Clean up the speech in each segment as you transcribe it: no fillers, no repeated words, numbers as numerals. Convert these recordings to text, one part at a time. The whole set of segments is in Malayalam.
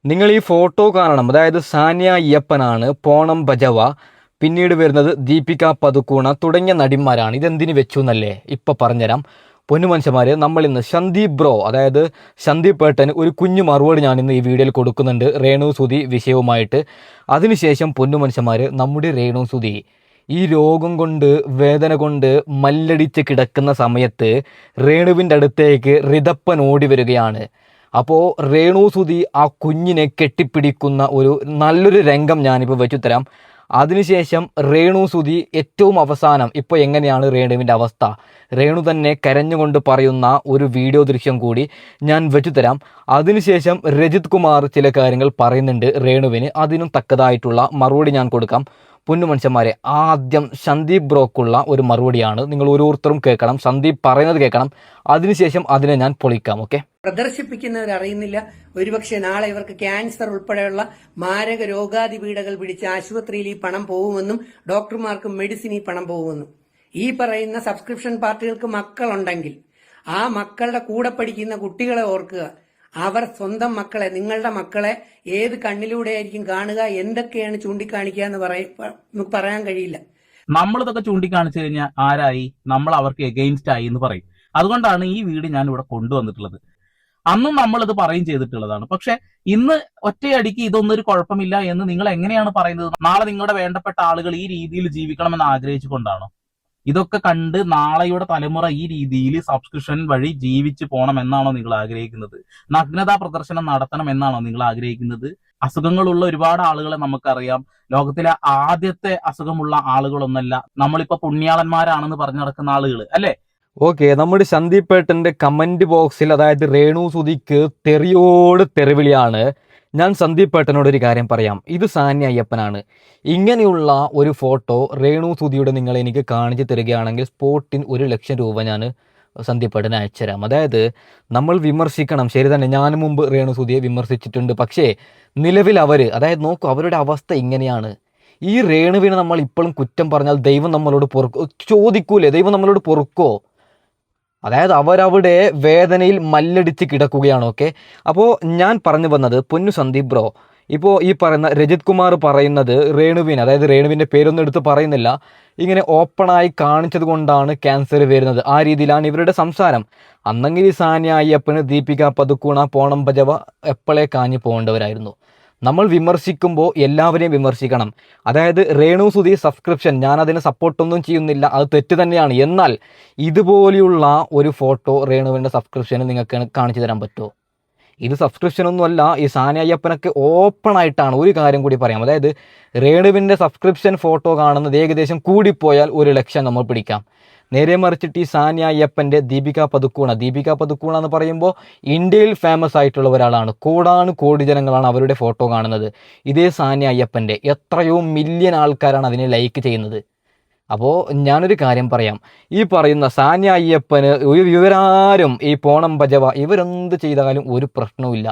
നിങ്ങൾ ഈ ഫോട്ടോ കാണണം. അതായത് സാനിയ അയ്യപ്പനാണ്, പോണം ബജവ, പിന്നീട് വരുന്നത് ദീപിക പദുക്കോണ തുടങ്ങിയ നടിമാരാണ്. ഇതെന്തിനു വെച്ചു എന്നല്ലേ ഇപ്പം പറഞ്ഞുതരാം. പൊന്നുമനുഷ്യന്മാർ, നമ്മളിന്ന് സന്ദീപ് ബ്രോ, അതായത് സന്ദീപ് ഏട്ടന് ഒരു കുഞ്ഞു മറുപടി ഞാനിന്ന് ഈ വീഡിയോയിൽ കൊടുക്കുന്നുണ്ട് രേണു സുധി വിഷയവുമായിട്ട്. അതിനുശേഷം പൊന്നുമനുഷ്യന്മാർ, നമ്മുടെ രേണു സുധി ഈ രോഗം കൊണ്ട് വേദന കൊണ്ട് മല്ലടിച്ച് കിടക്കുന്ന സമയത്ത് രേണുവിൻ്റെ അടുത്തേക്ക് റിതപ്പൻ ഓടി വരികയാണ്. അപ്പോൾ രേണു സുധി ആ കുഞ്ഞിനെ കെട്ടിപ്പിടിക്കുന്ന ഒരു നല്ലൊരു രംഗം ഞാനിപ്പോൾ വെച്ചു തരാം. അതിനുശേഷം രേണു സുധി ഏറ്റവും അവസാനം ഇപ്പോൾ എങ്ങനെയാണ് രേണുവിൻ്റെ അവസ്ഥ, രേണു തന്നെ കരഞ്ഞുകൊണ്ട് പറയുന്ന ഒരു വീഡിയോ ദൃശ്യം കൂടി ഞാൻ വെച്ചു തരാം. അതിനുശേഷം രജിത് കുമാർ ചില കാര്യങ്ങൾ പറയുന്നുണ്ട് രേണുവിന്, അതിനും തക്കതായിട്ടുള്ള മറുപടി ഞാൻ കൊടുക്കാം. പൊന്നുമനുഷ്യന്മാരെ, ആദ്യം സന്ദീപ് ബ്രോക്കുള്ള ഒരു മറുപടിയാണ്. നിങ്ങൾ ഓരോരുത്തരും കേൾക്കണം, സന്ദീപ് പറയുന്നത് കേൾക്കണം. അതിനുശേഷം അതിനെ ഞാൻ പൊളിക്കാം. ഓക്കെ. പ്രദർശിപ്പിക്കുന്നവരറിയുന്നില്ല, ഒരുപക്ഷെ നാളെ ഇവർക്ക് ക്യാൻസർ ഉൾപ്പെടെയുള്ള മാരക രോഗാതി പീഡകൾ പിടിച്ച് ആശുപത്രിയിൽ ഈ പണം പോകുമെന്നും ഡോക്ടർമാർക്ക് മെഡിസിൻ ഈ പണം പോകുമെന്നും. ഈ പറയുന്ന സബ്സ്ക്രിപ്ഷൻ പാർട്ടികൾക്ക് മക്കളുണ്ടെങ്കിൽ ആ മക്കളുടെ കൂടെ പഠിക്കുന്ന കുട്ടികളെ ഓർക്കുക. അവർ സ്വന്തം മക്കളെ, നിങ്ങളുടെ മക്കളെ ഏത് കണ്ണിലൂടെ ആയിരിക്കും കാണുക, എന്തൊക്കെയാണ് ചൂണ്ടിക്കാണിക്കുക എന്ന് പറയാൻ കഴിയില്ല. നമ്മളിതൊക്കെ ചൂണ്ടിക്കാണിച്ചു കഴിഞ്ഞാൽ ആരായി? നമ്മൾ അവർക്ക് എഗെയിൻസ്റ്റ് ആയി എന്ന് പറയും. അതുകൊണ്ടാണ് ഈ വീഡിയോ ഞാൻ ഇവിടെ കൊണ്ടുവന്നിട്ടുള്ളത്. അന്നും നമ്മളിത് പറയും ചെയ്തിട്ടുള്ളതാണ്. പക്ഷെ ഇന്ന് ഒറ്റയടിക്ക് ഇതൊന്നും ഒരു കുഴപ്പമില്ല എന്ന് നിങ്ങൾ എങ്ങനെയാണ് പറയുന്നത്? നാളെ നിങ്ങളുടെ വേണ്ടപ്പെട്ട ആളുകൾ ഈ രീതിയിൽ ജീവിക്കണമെന്ന് ആഗ്രഹിച്ചുകൊണ്ടാണോ? ഇതൊക്കെ കണ്ട് നാളെയുടെ തലമുറ ഈ രീതിയിൽ സബ്സ്ക്രിപ്ഷൻ വഴി ജീവിച്ചു പോകണം എന്നാണോ നിങ്ങൾ ആഗ്രഹിക്കുന്നത്? നഗ്നതാ പ്രദർശനം നടത്തണം എന്നാണോ നിങ്ങൾ ആഗ്രഹിക്കുന്നത്? അസുഖങ്ങളുള്ള ഒരുപാട് ആളുകളെ നമുക്കറിയാം. ലോകത്തിലെ ആദ്യത്തെ അസുഖമുള്ള ആളുകളൊന്നല്ല നമ്മളിപ്പോ പുണ്യാളന്മാരാണെന്ന് പറഞ്ഞു നടക്കുന്ന ആളുകൾ, അല്ലേ? ഓക്കെ, നമ്മുടെ സന്ദീപ് ഏട്ടൻ്റെ കമൻറ്റ് ബോക്സിൽ, അതായത് രേണു സുധിക്ക് തെറിയോട് തെറിവിളിയാണ്. ഞാൻ സന്ദീപ് ഏട്ടനോട് ഒരു കാര്യം പറയാം. ഇത് സാനിയ അയ്യപ്പനാണ്. ഇങ്ങനെയുള്ള ഒരു ഫോട്ടോ രേണു സുധിയുടെ നിങ്ങൾ എനിക്ക് കാണിച്ചു തരികയാണെങ്കിൽ സ്പോട്ടിന് 1,00,000 രൂപ ഞാൻ സന്ദീപ് ഏട്ടനെ അയച്ചുതരാം. അതായത് നമ്മൾ വിമർശിക്കണം, ശരി തന്നെ, ഞാൻ മുമ്പ് രേണു സുധിയെ വിമർശിച്ചിട്ടുണ്ട്. പക്ഷേ നിലവിൽ അവർ, അതായത് നോക്കൂ, അവരുടെ അവസ്ഥ ഇങ്ങനെയാണ്. ഈ രേണുവിനെ നമ്മൾ ഇപ്പോഴും കുറ്റം പറഞ്ഞാൽ ദൈവം നമ്മളോട് ചോദിക്കൂലേ? ദൈവം നമ്മളോട് പൊറുക്കോ? അതായത് അവരവിടെ വേദനയിൽ മല്ലടിച്ച് കിടക്കുകയാണ്. ഓക്കെ, അപ്പോൾ ഞാൻ പറഞ്ഞു വന്നത്, പൊന്നു സന്ദീപ് ബ്രോ, ഇപ്പോൾ ഈ പറയുന്ന രജിത് കുമാർ പറയുന്നത് രേണുവിന്, അതായത് രേണുവിൻ്റെ പേരൊന്നും എടുത്ത് പറയുന്നില്ല, ഇങ്ങനെ ഓപ്പണായി കാണിച്ചത് കൊണ്ടാണ് ക്യാൻസർ വരുന്നത്, ആ രീതിയിലാണ് ഇവരുടെ സംസാരം. അന്നെങ്കിൽ ഈ സാനിയ അയ്യപ്പന്, ദീപിക പദുക്കോണ, പോണം ബജവ എപ്പോഴേ കാഞ്ഞു പോകേണ്ടവരായിരുന്നു. നമ്മൾ വിമർശിക്കുമ്പോൾ എല്ലാവരെയും വിമർശിക്കണം. അതായത് രേണു സുധി സബ്സ്ക്രിപ്ഷൻ, ഞാനതിന് സപ്പോർട്ടൊന്നും ചെയ്യുന്നില്ല, അത് തെറ്റ് തന്നെയാണ്. എന്നാൽ ഇതുപോലെയുള്ള ഒരു ഫോട്ടോ രേണുവിൻ്റെ സബ്സ്ക്രിപ്ഷന് നിങ്ങൾക്ക് കാണിച്ചു തരാൻ പറ്റുമോ? ഇത് സബ്സ്ക്രിപ്ഷനൊന്നുമല്ല. ഈ സാനിയ അയ്യപ്പനൊക്കെ ഓപ്പണായിട്ടാണ്. ഒരു കാര്യം കൂടി പറയാം, അതായത് രേണുവിൻ്റെ സബ്സ്ക്രിപ്ഷൻ ഫോട്ടോ കാണുന്നത് ഏകദേശം കൂടിപ്പോയാൽ 1,00,000 നമ്മൾ പിടിക്കാം. നേരെ മറിച്ചിട്ട് ഈ സാനിയ അയ്യപ്പൻ്റെ ദീപിക പദുക്കോണ എന്ന് പറയുമ്പോൾ ഇന്ത്യയിൽ ഫേമസ് ആയിട്ടുള്ള ഒരാളാണ്. കോടി ജനങ്ങളാണ് അവരുടെ ഫോട്ടോ കാണുന്നത്. ഇതേ സാനിയ അയ്യപ്പൻ്റെ എത്രയോ മില്യൺ ആൾക്കാരാണ് അതിനെ ലൈക്ക് ചെയ്യുന്നത്. അപ്പോൾ ഞാനൊരു കാര്യം പറയാം, ഈ പറയുന്ന സാനിയ അയ്യപ്പന് ഇവരാരും, ഈ പോണം ബജവ, ഇവരെന്ത് ചെയ്താലും ഒരു പ്രശ്നവുമില്ല.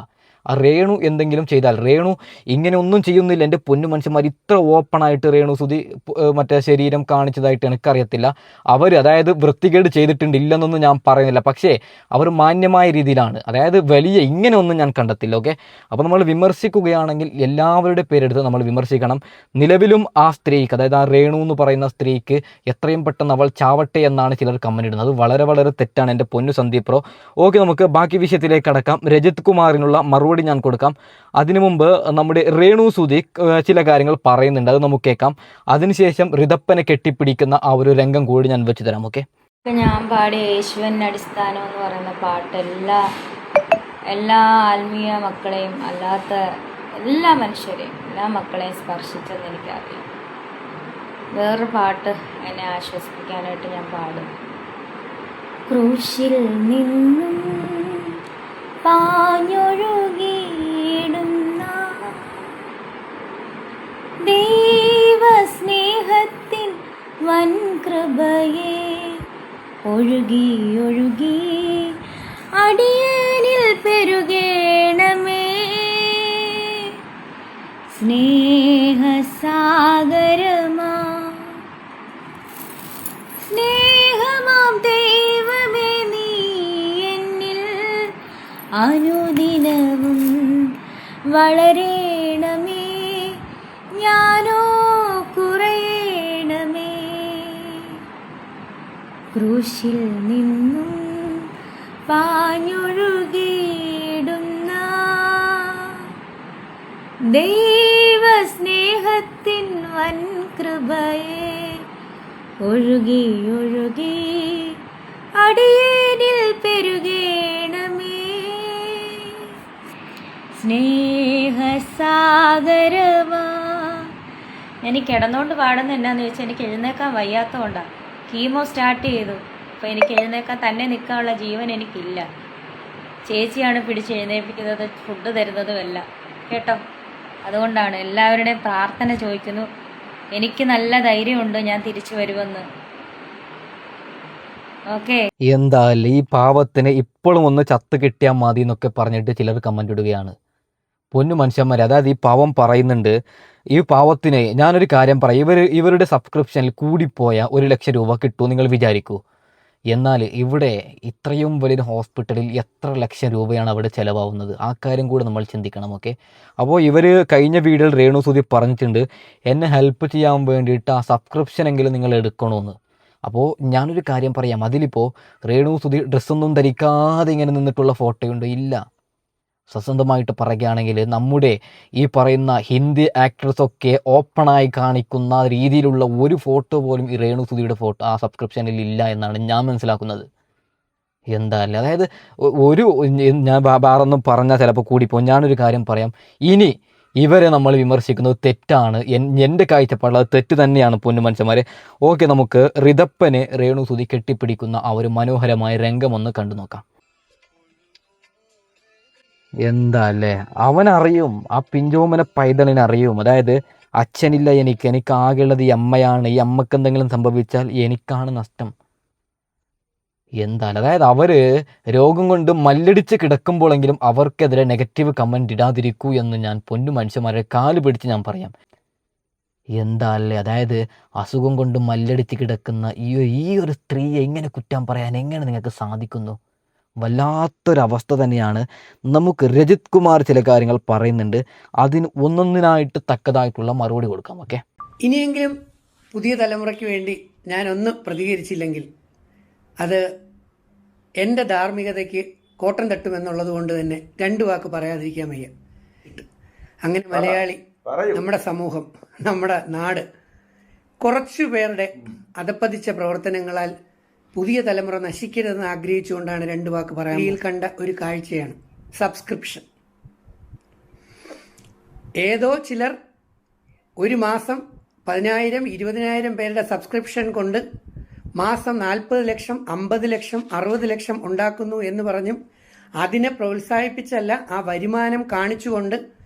ആ രേണു എന്തെങ്കിലും ചെയ്താൽ, രേണു ഇങ്ങനെ ഒന്നും ചെയ്യുന്നില്ല. എൻ്റെ പൊന്നു മനുഷ്യന്മാർ, ഇത്ര ഓപ്പണായിട്ട് രേണു സുധി മറ്റേ ശരീരം കാണിച്ചതായിട്ട് എനിക്കറിയത്തില്ല. അവർ, അതായത് വൃത്തികേട് ചെയ്തിട്ടുണ്ട്, ഇല്ലെന്നൊന്നും ഞാൻ പറയുന്നില്ല. പക്ഷേ അവർ മാന്യമായ രീതിയിലാണ്, അതായത് വലിയ ഇങ്ങനെ ഒന്നും ഞാൻ കണ്ടെത്തില്ല. ഓക്കെ, അപ്പോൾ നമ്മൾ വിമർശിക്കുകയാണെങ്കിൽ എല്ലാവരുടെ പേരെടുത്ത് നമ്മൾ വിമർശിക്കണം. നിലവിലും ആ സ്ത്രീക്ക്, അതായത് ആ രേണു എന്ന് പറയുന്ന സ്ത്രീക്ക് എത്രയും പെട്ടെന്ന് അവൾ ചാവട്ടെ എന്നാണ് ചിലർ കമൻ്റ് ഇടുന്നത്. അത് വളരെ വളരെ തെറ്റാണ് എൻ്റെ പൊന്നു സന്ദീപ് ബ്രോ. ഓക്കെ, നമുക്ക് ബാക്കി വിഷയത്തിലേക്ക് കടക്കാം. രജിത് കുമാറിനുള്ള മറുപടി ഞാൻ കൊടുക്കാം. അതിനു മുമ്പ് നമ്മുടെ രേണു സുധി ചില കാര്യങ്ങൾ പറയുന്നുണ്ട്, അത് നമുക്ക് കേൾക്കാം. അതിനുശേഷം റിതപ്പനെ കെട്ടിപ്പിടിക്കുന്ന ആ ഒരു രംഗം കൂടി ഞാൻ വെച്ചു തരാം. ഓക്കെ, ഞാൻ പാടിയ യേശുവൻ അടിസ്ഥാനം എന്ന് പറയുന്ന പാട്ട് എല്ലാ ആത്മീയ മക്കളെയും അല്ലാത്ത എല്ലാ മനുഷ്യരെയും, എല്ലാ മക്കളെയും സ്പർശിച്ചെന്ന് എനിക്കറിയാം. വേറൊരു പാട്ട് എന്നെ ആശ്വസിപ്പിക്കാനായിട്ട് ഞാൻ പാടും. ക്രൂശിൽ നിന്നും പാഞ്ഞൊഴുകിയിടുന്ന ദൈവസ്നേഹത്തിൻ വൻകൃപയെ ഒഴുകി ഒഴുകി അടിയനിൽ പെരുകേണമേ. സ്നേഹസാഗരമാ സ്നേഹമാം ദൈവമേ, നീ എന്നിൽ അനുദിനവും വളരേണമേ ഞാനോ കുറയണമേ. ക്രൂശിൽ നിന്നും പാഞ്ഞൊഴുകിയിടുന്ന ദൈവസ്നേഹത്തിൻ വൻ കൃപയെ ഒഴുകി ഒഴുകി അടിയേനിൽ പെരുകേണമേ. സ്നേഹസാഗരമാ. എനിക്ക് കിടന്നുകൊണ്ട് പാടുന്ന എന്നാന്ന് ചോദിച്ചാൽ എനിക്ക് എഴുന്നേക്കാൻ വയ്യാത്തതുകൊണ്ടാണ്. കീമോ സ്റ്റാർട്ട് ചെയ്തു. അപ്പോൾ എനിക്ക് എഴുന്നേക്കാൻ തന്നെ നിൽക്കാനുള്ള ജീവൻ എനിക്കില്ല. ചേച്ചിയാണ് പിടിച്ച് എഴുന്നേൽപ്പിക്കുന്നത്, ഫുഡ് തരുന്നതുമല്ല കേട്ടോ. അതുകൊണ്ടാണ് എല്ലാവരുടെയും പ്രാർത്ഥന ചോദിക്കുന്നു. എനിക്ക് നല്ല ധൈര്യമുണ്ട് ഞാൻ തിരിച്ചു വരുമെന്ന്. ഓക്കെ. എന്തായാലും ഈ പാവത്തിന് ഇപ്പോഴും ഒന്ന് ചത്ത് കിട്ടിയാൽ മതി എന്നൊക്കെ പറഞ്ഞിട്ട് ചിലർ കമൻ്റ് ഇടുകയാണ്. പൊന്നു മനുഷ്യന്മാരെ, അതായത് ഈ പാവം പറയുന്നുണ്ട്, ഈ പാവത്തിന് ഞാനൊരു കാര്യം പറയാം, ഇവരുടെ സബ്സ്ക്രിപ്ഷനിൽ കൂടിപ്പോയ 1,00,000 രൂപ കിട്ടുമോ നിങ്ങൾ വിചാരിക്കൂ. എന്നാൽ ഇവിടെ ഇത്രയും വലിയ ഹോസ്പിറ്റലിൽ എത്ര ലക്ഷം രൂപയാണ് അവിടെ ചിലവാകുന്നത്, ആ കാര്യം കൂടെ നമ്മൾ ചിന്തിക്കണം. ഓക്കെ, അപ്പോൾ ഇവർ കഴിഞ്ഞ വീഡിയോയിൽ രേണു സുധി പറഞ്ഞിട്ടുണ്ട് എന്നെ ഹെൽപ്പ് ചെയ്യാൻ വേണ്ടിയിട്ട് ആ സബ്സ്ക്രിപ്ഷൻ എങ്കിലും നിങ്ങൾ എടുക്കണമെന്ന്. അപ്പോൾ ഞാനൊരു കാര്യം പറയാം, അതിലിപ്പോൾ രേണു സുധി ഡ്രസ്സൊന്നും ധരിക്കാതെ ഇങ്ങനെ നിന്നിട്ടുള്ള ഫോട്ടോയുണ്ട്? ഇല്ല. സത്യസന്ധമായിട്ട് പറയുകയാണെങ്കിൽ നമ്മുടെ ഈ പറയുന്ന ഹിന്ദി ആക്ട്രസൊക്കെ ഓപ്പണായി കാണിക്കുന്ന രീതിയിലുള്ള ഒരു ഫോട്ടോ പോലും ഈ രേണു സുധിയുടെ ഫോട്ടോ ആ സബ്സ്ക്രിപ്ഷനിൽ ഇല്ല എന്നാണ് ഞാൻ മനസ്സിലാക്കുന്നത്. എന്താല്ലേ, അതായത് ഞാൻ വേറൊന്നും പറഞ്ഞാൽ ചിലപ്പോൾ കൂടിപ്പോൾ. ഞാനൊരു കാര്യം പറയാം, ഇനി ഇവരെ നമ്മൾ വിമർശിക്കുന്നത് തെറ്റാണ്, എൻ്റെ കാഴ്ചപ്പാടിൽ അത് തെറ്റ് തന്നെയാണ് പൊന്നു മനുഷ്യന്മാരെ. ഓക്കെ, നമുക്ക് റിതപ്പനെ രേണു സുധി കെട്ടിപ്പിടിക്കുന്ന ആ ഒരു മനോഹരമായ രംഗമൊന്ന് കണ്ടു നോക്കാം. എന്താ അല്ലേ, അവനറിയും, ആ പിഞ്ചോമന പൈതലിനറിയും, അതായത് അച്ഛനില്ല എനിക്ക് ആകെയുള്ളത് ഈ അമ്മയാണ്, ഈ അമ്മക്ക് എന്തെങ്കിലും സംഭവിച്ചാൽ എനിക്കാണ് നഷ്ടം. എന്തായാലും അതായത് അവർ രോഗം കൊണ്ട് മല്ലടിച്ച് കിടക്കുമ്പോഴെങ്കിലും അവർക്കെതിരെ നെഗറ്റീവ് കമൻറ്റ് ഇടാതിരിക്കൂ എന്ന് ഞാൻ പൊന്നു മനുഷ്യന്മാരെ കാല് പിടിച്ച് ഞാൻ പറയാം. എന്താ അല്ലേ, അതായത് അസുഖം കൊണ്ട് മല്ലടിച്ച് കിടക്കുന്ന ഈ ഒരു സ്ത്രീയെ എങ്ങനെ കുറ്റം പറയാൻ എങ്ങനെ നിങ്ങൾക്ക് സാധിക്കുന്നു? വല്ലാത്തൊരവസ്ഥ തന്നെയാണ്. നമുക്ക് രജിത് കുമാർ ചില കാര്യങ്ങൾ പറയുന്നുണ്ട്, അതിന് ഒന്നൊന്നിനായിട്ട് തക്കതായിട്ടുള്ള മറുപടി കൊടുക്കാം. ഓക്കെ, ഇനിയെങ്കിലും പുതിയ തലമുറയ്ക്ക് വേണ്ടി ഞാനൊന്ന് പ്രതികരിച്ചില്ലെങ്കിൽ അത് എൻ്റെ ധാർമ്മികതയ്ക്ക് കോട്ടം തട്ടുമെന്നുള്ളത് കൊണ്ട് തന്നെ 2 വാക്ക് പറയാതിരിക്കാൻ വയ്യ. അങ്ങനെ മലയാളി, നമ്മുടെ സമൂഹം, നമ്മുടെ നാട് കുറച്ചു പേരുടെ അധപ്പതിച്ച പ്രവർത്തനങ്ങളാൽ പുതിയ തലമുറ നശിക്കരുതെന്ന് ആഗ്രഹിച്ചുകൊണ്ടാണ് 2 വാക്ക് പറയാൻ കണ്ട ഒരു കാഴ്ചയാണ് സബ്സ്ക്രിപ്ഷൻ. ഏതോ ചിലർ ഒരു മാസം 10,000 20,000 പേരുടെ സബ്സ്ക്രിപ്ഷൻ കൊണ്ട് മാസം 40 ലക്ഷം 50 ലക്ഷം 60 ലക്ഷം ഉണ്ടാക്കുന്നു എന്ന് പറഞ്ഞും അതിനെ പ്രോത്സാഹിപ്പിച്ചല്ല, ആ വരുമാനം കാണിച്ചുകൊണ്ട്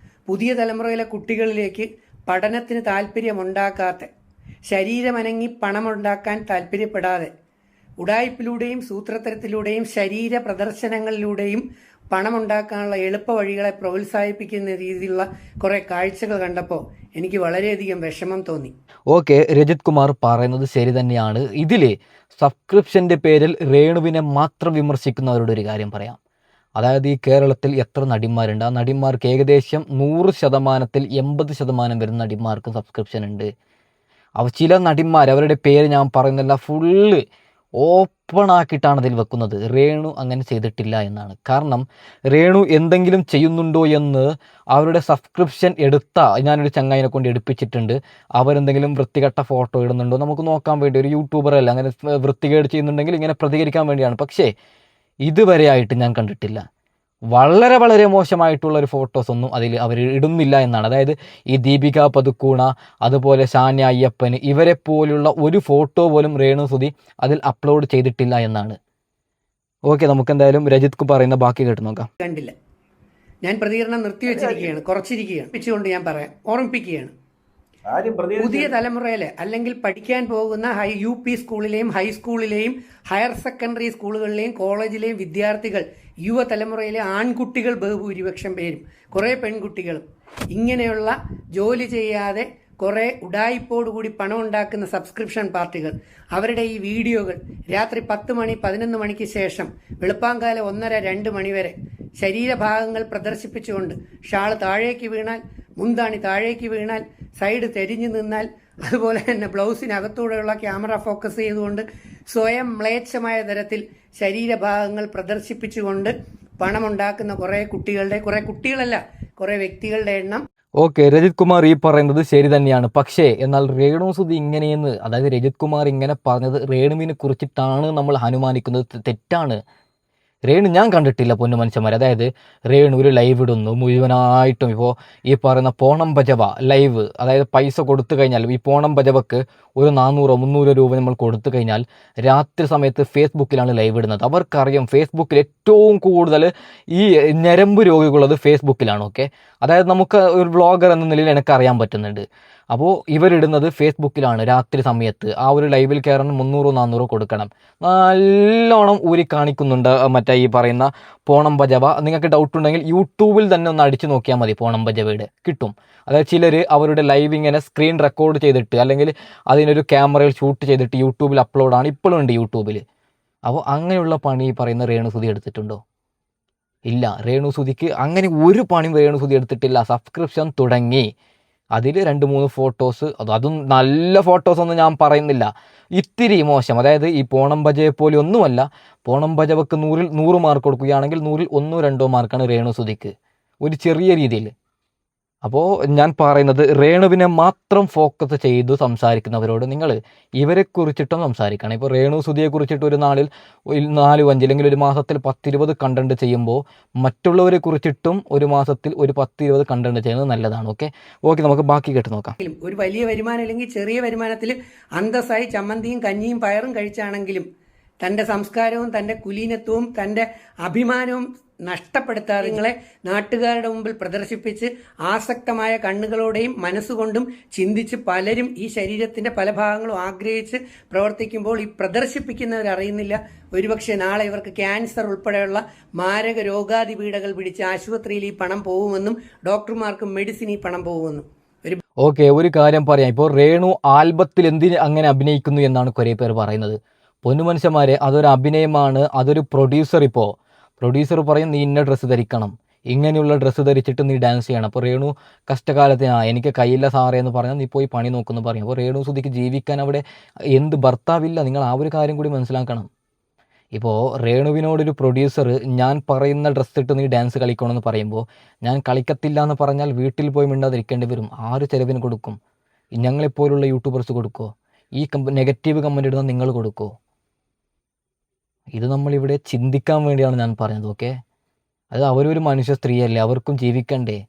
പുതിയ തലമുറയിലെ കുട്ടികളിലേക്ക് പഠനത്തിന് താല്പര്യമുണ്ടാക്കാത്ത, ശരീരമനങ്ങി പണമുണ്ടാക്കാൻ താല്പര്യപ്പെടാതെ ഉഡായിപ്പിലൂടെയും സൂത്രത്തരത്തിലൂടെയും ശരീര പ്രദർശനങ്ങളിലൂടെയും പണമുണ്ടാക്കാനുള്ള എളുപ്പ വഴികളെ പ്രോത്സാഹിപ്പിക്കുന്ന രീതിയിലുള്ള കുറേ കാഴ്ചകൾ കണ്ടപ്പോൾ എനിക്ക് വളരെയധികം വിഷമം തോന്നി. ഓക്കെ, രജിത് കുമാർ പറയുന്നത് ശരി തന്നെയാണ്. ഇതിൽ സബ്സ്ക്രിപ്ഷൻ്റെ പേരിൽ രേണുവിനെ മാത്രം വിമർശിക്കുന്നവരോട് ഒരു കാര്യം പറയാം. അതായത് ഈ കേരളത്തിൽ എത്ര നടിമാരുണ്ട്, ആ നടിമാർക്ക് ഏകദേശം 100%-ൽ 80% വരുന്ന നടിമാർക്ക് സബ്സ്ക്രിപ്ഷൻ ഉണ്ട്. ചില നടിമാർ, അവരുടെ പേര് ഞാൻ പറയുന്നില്ല, ഫുള്ള് ഓപ്പണാക്കിയിട്ടാണ് അതിൽ വെക്കുന്നത്. രേണു അങ്ങനെ ചെയ്തിട്ടില്ല എന്നാണ്. കാരണം രേണു എന്തെങ്കിലും ചെയ്യുന്നുണ്ടോ എന്ന് അവരുടെ സബ്സ്ക്രിപ്ഷൻ എടുത്ത ഞാനൊരു ചങ്ങായിനെ കൊണ്ട് എടുപ്പിച്ചിട്ടുണ്ട്. അവരെന്തെങ്കിലും വൃത്തികെട്ട ഫോട്ടോ ഇടുന്നുണ്ടോ നമുക്ക് നോക്കാൻ വേണ്ടി, ഒരു യൂട്യൂബർ അല്ല, അങ്ങനെ വൃത്തികേട് ചെയ്യുന്നുണ്ടെങ്കിൽ ഇങ്ങനെ പ്രതികരിക്കാൻ വേണ്ടിയാണ്. പക്ഷേ ഇതുവരെയായിട്ട് ഞാൻ കണ്ടിട്ടില്ല. വളരെ വളരെ മോശമായിട്ടുള്ളൊരു ഫോട്ടോസൊന്നും അതിൽ അവർ ഇടുന്നില്ല എന്നാണ്. അതായത് ഈ ദീപിക പദുക്കോണ, അതുപോലെ ഷാന്യ അയ്യപ്പൻ, ഇവരെ പോലുള്ള ഒരു ഫോട്ടോ പോലും രേണു സുധി അതിൽ അപ്ലോഡ് ചെയ്തിട്ടില്ല എന്നാണ്. ഓക്കെ, നമുക്ക് എന്തായാലും രജിത് പറയുന്ന ബാക്കി കേട്ട് നോക്കാം. കണ്ടില്ല, ഞാൻ പ്രതികരണം നിർത്തിവെച്ചിരിക്കുകയാണ്, കുറച്ചിരിക്കുകയാണ്. പിച്ചുകൊണ്ട് ഞാൻ പറയാം, ഓർമ്മിപ്പിക്കുകയാണ്. പുതിയ തലമുറയിലെ അല്ലെങ്കിൽ പഠിക്കാൻ പോകുന്ന UP സ്കൂളിലെയും ഹൈസ്കൂളിലെയും ഹയർ സെക്കൻഡറി സ്കൂളുകളിലെയും കോളേജിലെയും വിദ്യാർത്ഥികൾ, യുവതലമുറയിലെ ആൺകുട്ടികൾ ബഹുഭൂരിപക്ഷം പേരും കുറേ പെൺകുട്ടികളും ഇങ്ങനെയുള്ള ജോലി ചെയ്യാതെ കുറേ ഉഡായിപ്പോടുകൂടി പണം ഉണ്ടാക്കുന്ന സബ്സ്ക്രിപ്ഷൻ പാർട്ടികൾ അവരുടെ ഈ വീഡിയോകൾ രാത്രി 10 മണി 11 മണിക്ക് ശേഷം വെളുപ്പാങ്കാലം 1:30 2 മണി വരെ ശരീരഭാഗങ്ങൾ പ്രദർശിപ്പിച്ചുകൊണ്ട് ഷാള് താഴേക്ക് വീണാൽ, മുന്താണി താഴേക്ക് വീണാൽ, സൈഡ് തെരിഞ്ഞു നിന്നാൽ, അതുപോലെ തന്നെ ബ്ലൗസിനകത്തൂടെയുള്ള ക്യാമറ ഫോക്കസ് ചെയ്തുകൊണ്ട് സ്വയം മ്ലേച്ഛമായ തരത്തിൽ ശരീരഭാഗങ്ങൾ പ്രദർശിപ്പിച്ചുകൊണ്ട് പണമുണ്ടാക്കുന്ന കുറേ കുട്ടികളല്ല കുറേ വ്യക്തികളുടെ എണ്ണം. ഓക്കെ, രജിത് കുമാർ ഈ പറയുന്നത് ശരി തന്നെയാണ്. പക്ഷേ എന്നാൽ രേണു സുധി ഇങ്ങനെയെന്ന്, അതായത് രജിത് കുമാർ ഇങ്ങനെ പറഞ്ഞത് രേണുവിനെ കുറിച്ചിട്ടാണ് നമ്മൾ അനുമാനിക്കുന്നത്. തെറ്റാണ്. രേണു ഞാൻ കണ്ടിട്ടില്ല പൊന്നു മനുഷ്യന്മാർ. അതായത് രേണു ഒരു ലൈവ് ഇടുന്നു മുഴുവനായിട്ടും. ഇപ്പോൾ ഈ പറയുന്ന പോണം ബജവ ലൈവ്, അതായത് പൈസ കൊടുത്തു കഴിഞ്ഞാൽ ഈ പോണം ബജവക്ക് ഒരു 400-300 രൂപ നമ്മൾ കൊടുത്തു കഴിഞ്ഞാൽ രാത്രി സമയത്ത് ഫേസ്ബുക്കിലാണ് ലൈവ് ഇടുന്നത്. അവർക്കറിയാം ഫേസ്ബുക്കിൽ ഏറ്റവും കൂടുതൽ ഈ ഞരമ്പ് രോഗികളുള്ളത് ഫേസ്ബുക്കിലാണ്. ഓക്കെ, അതായത് നമുക്ക് ഒരു വ്ളോഗർ എന്ന നിലയിൽ എനിക്ക് അറിയാൻ പറ്റുന്നുണ്ട്. അപ്പോൾ ഇവരിടുന്നത് ഫേസ്ബുക്കിലാണ് രാത്രി സമയത്ത്. ആ ഒരു ലൈവിൽ കയറാൻ 300-400 കൊടുക്കണം. നല്ലോണം ഊരി കാണിക്കുന്നുണ്ട് മറ്റേ ഈ പറയുന്ന പോണം ബജവ. നിങ്ങൾക്ക് ഡൗട്ട് ഉണ്ടെങ്കിൽ യൂട്യൂബിൽ തന്നെ ഒന്ന് അടിച്ചു നോക്കിയാൽ മതി, പോണം ബജവയുടെ കിട്ടും. അതായത് ചിലർ അവരുടെ ലൈവ് ഇങ്ങനെ സ്ക്രീൻ റെക്കോർഡ് ചെയ്തിട്ട് അല്ലെങ്കിൽ അതിനൊരു ക്യാമറയിൽ ഷൂട്ട് ചെയ്തിട്ട് യൂട്യൂബിൽ അപ്ലോഡാണ്, ഇപ്പോഴും ഉണ്ട് യൂട്യൂബിൽ. അപ്പോൾ അങ്ങനെയുള്ള പണി ഈ പറയുന്ന രേണു സുധി എടുത്തിട്ടുണ്ടോ? ഇല്ല, രേണു സുധിക്ക് അങ്ങനെ ഒരു പണിയും രേണു സുധി എടുത്തിട്ടില്ല. സബ്സ്ക്രിപ്ഷൻ തുടങ്ങി, അതിൽ 2-3 ഫോട്ടോസ്, അതും നല്ല ഫോട്ടോസൊന്നും ഞാൻ പറയുന്നില്ല, ഇത്തിരി മോശം. അതായത് ഈ പോണം ബജയെ പോലെ ഒന്നുമല്ല. പോണം ബജവക്ക് 100-ൽ 100 മാർക്ക് കൊടുക്കുകയാണെങ്കിൽ 100-ൽ 1-2 മാർക്കാണ് രേണു സുധിക്ക്, ഒരു ചെറിയ രീതിയിൽ. അപ്പോൾ ഞാൻ പറയുന്നത് രേണുവിനെ മാത്രം ഫോക്കസ് ചെയ്തു സംസാരിക്കുന്നവരോട് നിങ്ങൾ ഇവരെക്കുറിച്ചിട്ടും സംസാരിക്കണം. ഇപ്പോൾ രേണു സുധിയെ കുറിച്ചിട്ട് ഒരു നാളിൽ 4-5 അല്ലെങ്കിൽ ഒരു മാസത്തിൽ 10-20 കണ്ടന്റ് ചെയ്യുമ്പോൾ മറ്റുള്ളവരെ കുറിച്ചിട്ടും ഒരു മാസത്തിൽ ഒരു 10-20 കണ്ടന്റ് ചെയ്യുന്നത് നല്ലതാണ്. ഓക്കെ, നമുക്ക് ബാക്കി കേട്ട് നോക്കാം. ഒരു വലിയ വരുമാനം അല്ലെങ്കിൽ ചെറിയ വരുമാനത്തിൽ അന്തസ്സായി ചമ്മന്തിയും കഞ്ഞിയും പയറും കഴിച്ചാണെങ്കിലും തൻ്റെ സംസ്കാരവും തൻ്റെ കുലീനത്വവും തൻ്റെ അഭിമാനവും നഷ്ടപ്പെടുത്താതെ നിങ്ങളെ നാട്ടുകാരുടെ മുമ്പിൽ പ്രദർശിപ്പിച്ച് ആസക്തമായ കണ്ണുകളോടെയും മനസ്സുകൊണ്ടും ചിന്തിച്ച് പലരും ഈ ശരീരത്തിന്റെ പല ഭാഗങ്ങളും ആഗ്രഹിച്ച് പ്രവർത്തിക്കുമ്പോൾ ഈ പ്രദർശിപ്പിക്കുന്നവരറിയുന്നില്ല ഒരുപക്ഷെ നാളെ ഇവർക്ക് ക്യാൻസർ ഉൾപ്പെടെയുള്ള മാരക രോഗാതി പീഡകൾ പിടിച്ച് ആശുപത്രിയിൽ ഈ പണം പോകുമെന്നും ഡോക്ടർമാർക്ക് മെഡിസിൻ ഈ പണം പോകുമെന്നും. ഓക്കെ, ഒരു കാര്യം പറയാം. ഇപ്പോൾ രേണു ആൽബത്തിൽ എന്തിന് അങ്ങനെ അഭിനയിക്കുന്നു എന്നാണ് കുറേ പേർ പറയുന്നത്. പൊന്നുമനുഷ്യന്മാരെ, അതൊരു അഭിനയമാണ്, അതൊരു പ്രൊഡ്യൂസർ പറയും നീ ഇന്ന ഡ്രസ്സ് ധരിക്കണം, ഇങ്ങനെയുള്ള ഡ്രസ്സ് ധരിച്ചിട്ട് നീ ഡാൻസ് ചെയ്യണം. അപ്പോൾ രേണു കഷ്ടകാലത്തിന് എനിക്ക് കയ്യില്ല സാറേ എന്ന് പറഞ്ഞാൽ നീ പോയി പണി നോക്കുമെന്ന് പറയും. അപ്പോൾ രേണു സുധിക്ക് ജീവിക്കാൻ അവിടെ എന്ത് ഭർത്താവില്ല. നിങ്ങൾ ആ ഒരു കാര്യം കൂടി മനസ്സിലാക്കണം. ഇപ്പോൾ രേണുവിനോടൊരു പ്രൊഡ്യൂസർ ഞാൻ പറയുന്ന ഡ്രസ്സ് ഇട്ട് നീ ഡാൻസ് കളിക്കണമെന്ന് പറയുമ്പോൾ ഞാൻ കളിക്കത്തില്ല എന്ന് പറഞ്ഞാൽ വീട്ടിൽ പോയി മിണ്ടാതിരിക്കേണ്ടി വരും. ആര് ചെലവിന് കൊടുക്കും? ഞങ്ങളെപ്പോലുള്ള യൂട്യൂബേഴ്സ് കൊടുക്കുമോ? ഈ നെഗറ്റീവ് കമൻ്റ് ഇടുന്ന നിങ്ങൾ കൊടുക്കുമോ? ഇത് നമ്മളിവിടെ ചിന്തിക്കാൻ വേണ്ടിയാണ് ഞാൻ പറഞ്ഞത്. ഓക്കെ, അത് അവരൊരു മനുഷ്യ സ്ത്രീയല്ലേ, അവർക്കും ജീവിക്കണ്ടേ?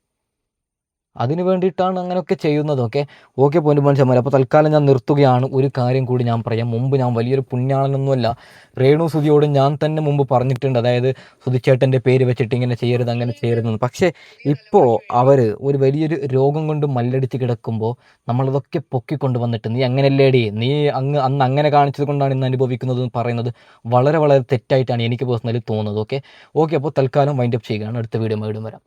അതിന് വേണ്ടിയിട്ടാണ് അങ്ങനെയൊക്കെ ചെയ്യുന്നത്. ഓക്കെ പൊന്നു മനുഷ്യന്മാർ, അപ്പോൾ തൽക്കാലം ഞാൻ നിർത്തുകയാണ്. ഒരു കാര്യം കൂടി ഞാൻ പറയാം. മുമ്പ് ഞാൻ വലിയൊരു പുണ്യാളനൊന്നുമല്ല. രേണു സുധിയോട് ഞാൻ തന്നെ മുമ്പ് പറഞ്ഞിട്ടുണ്ട്, അതായത് സുധിച്ചേട്ടൻ്റെ പേര് വെച്ചിട്ട് ഇങ്ങനെ ചെയ്യരുത് അങ്ങനെ ചെയ്യരുതെന്ന്. പക്ഷേ ഇപ്പോൾ അവർ ഒരു വലിയൊരു രോഗം കൊണ്ട് മല്ലടിച്ച് കിടക്കുമ്പോൾ നമ്മളതൊക്കെ പൊക്കിക്കൊണ്ട് വന്നിട്ട് നീ അങ്ങനെയല്ലേടി, നീ അന്ന് അങ്ങനെ കാണിച്ചത് കൊണ്ടാണ് ഇന്ന് അനുഭവിക്കുന്നത് എന്ന് പറയുന്നത് വളരെ വളരെ തെറ്റായിട്ടാണ് എനിക്ക് പേഴ്സണലി തോന്നുന്നത്. ഓക്കെ, അപ്പോൾ തൽക്കാലം വൈൻഡപ്പ് ചെയ്യുകയാണ്. അടുത്ത വീഡിയോ വീണ്ടും വരാം.